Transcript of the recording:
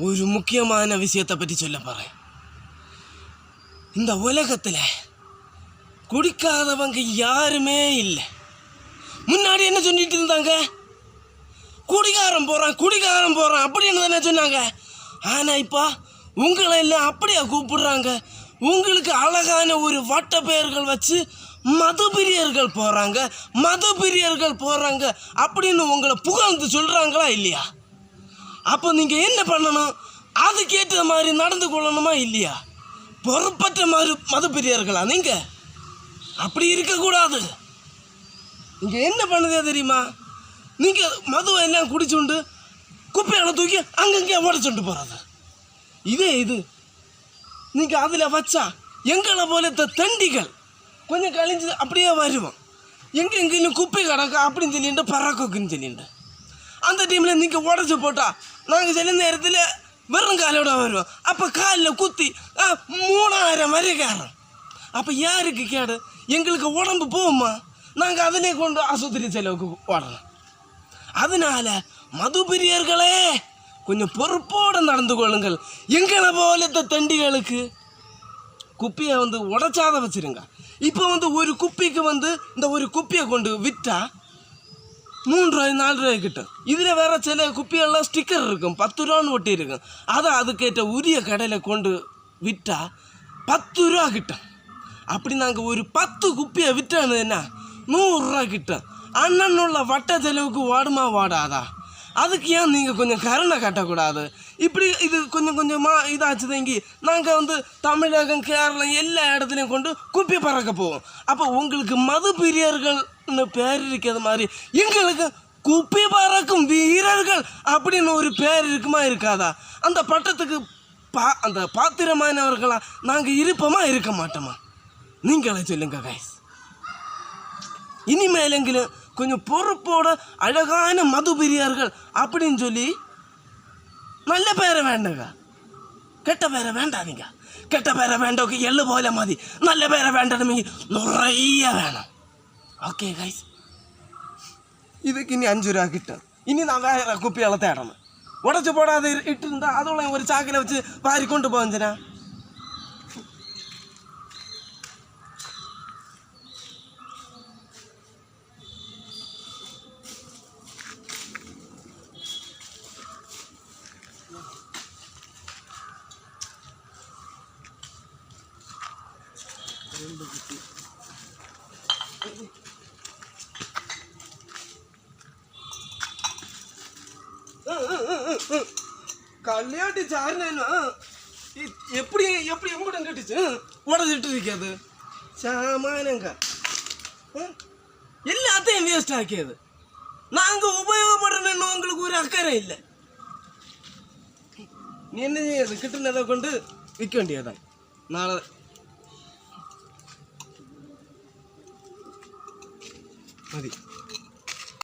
ஒரு முக்கியமான விஷயத்தை பற்றி சொல்ல போகிறேன். இந்த உலகத்தில் குடிக்காதவங்க யாருமே இல்லை. முன்னாடி என்ன சொல்லிட்டு இருந்தாங்க? குடிகாரம் போகிறான் அப்படின்னு தானே சொன்னாங்க. ஆனால் இப்போ உங்களை எல்லாம் அப்படியே கூப்பிடுறாங்க. உங்களுக்கு அழகான ஒரு வட்ட பெயர்கள் வச்சு மது பிரியர்கள் போகிறாங்க அப்படின்னு உங்களை புகழ்ந்து சொல்கிறாங்களா இல்லையா? அப்போ நீங்கள் என்ன பண்ணணும்? அதுக்கேற்ற மாதிரி நடந்து கொள்ளணுமா இல்லையா? பொறுப்பற்ற மாதிரி மது பிரியர்களா நீங்கள்? அப்படி இருக்கக்கூடாது. நீங்கள் என்ன பண்ணுதே தெரியுமா? நீங்கள் மதுவை எல்லாம் குடிச்சுண்டு குப்பையால் தூக்கி அங்கங்கே உடச்சுட்டு போகிறது. இது நீங்கள் அதில் வச்சா எங்களை போல தண்டிகள் கொஞ்சம் கழிஞ்சு அப்படியே வருவோம். எங்கெங்கேயும் குப்பை கிடக்கு அப்படின்னு சொல்லிட்டு பறக்குன்னு சொல்லிட்டு அந்த டைமில் நீங்கள் உடச்சி போட்டால் நாங்கள் சில நேரத்தில் வெறும் காலோட வருவோம். அப்போ காலில் குத்தி 3000 வரைக்காரம். அப்போ யாருக்கு கேடு? எங்களுக்கு உடம்பு போகுமா? நாங்கள் அதிலே கொண்டு ஆஸ்பத்திரி செலவுக்கு ஓடணும். அதனால மது பிரியர்களே கொஞ்சம் பொறுப்போடு நடந்து கொள்ளுங்கள். எங்களை போல தண்டிகளுக்கு குப்பியை உடைச்சாத வச்சுருங்க. இப்போ ஒரு குப்பிக்கு இந்த ஒரு குப்பியை கொண்டு விற்றா 3 ரூபாய் 4 ரூபாய் கிட்டும். இதில் வேறு சில குப்பியெல்லாம் ஸ்டிக்கர் இருக்கும், 10 ரூபான்னு ஒட்டி இருக்கும். அதை அதுக்கேற்ற உரிய கடையில் கொண்டு விற்றா 10 ரூபா கிட்டும். அப்படி நாங்கள் ஒரு 10 குப்பியை விற்றோன்னா 100 ரூபா கிட்டும். அண்ணனுள்ள வட்ட செலவுக்கு ஓடுமா ஓடாதா? அதுக்கு ஏன் நீங்கள் கொஞ்சம் கருணை கட்டக்கூடாது? இப்படி இது கொஞ்சம் கொஞ்சமாக இதாச்சு தங்கி நாங்கள் தமிழகம் கேரளம் எல்லா இடத்துலையும் கொண்டு குப்பி பறக்க போவோம். அப்போ உங்களுக்கு மது பிரியர்கள்னு பேர் இருக்கிறது மாதிரி எங்களுக்கு குப்பி பறக்கும் வீரர்கள் அப்படின்னு ஒரு பேர் இருக்குமா இருக்காதா? அந்த பட்டத்துக்கு அந்த பாத்திரமானவர்களா நாங்கள் இருக்க மாட்டோமா? நீங்களே சொல்லுங்க கைஸ். இனிமேலெങ്കിലും கொஞ்சம் பொறுப்போட அழகான மது பிரியர்கள் அப்படின்னு சொல்லி நல்ல பேரை வேண்டங்க, கெட்ட பேரை வேண்டாதீங்க. கெட்ட பேரை வேண்டவங்க எள்ளு போல மதி, நல்ல பேரை வேண்டணுமெങ്കിൽ நிறைய வேணும். ஓகே கைஸ், இதுக்கு இனி 5 ரூபா கிட்டும். இனி நான் வேற குப்பியால தேடணும். உடச்சி போடாத இட்டு இருந்தால் அதோட ஒரு சாக்கில் வச்சு வாரி கொண்டு போஞ்சினா. கல்யாட்டி சாருனா எப்படி எம்படம் கட்டுச்சு உடச்சிட்டு இருக்காது சாமானங்க எல்லாத்தையும் வேஸ்ட் ஆக்கியது. நாங்கள் உபயோகப்படுறேன்னு உங்களுக்கு ஒரு அக்கறை இல்லை. நீ என்ன செய்யாது? கிட்டுனதை கொண்டு விற்க வேண்டியதான். நாளை மதி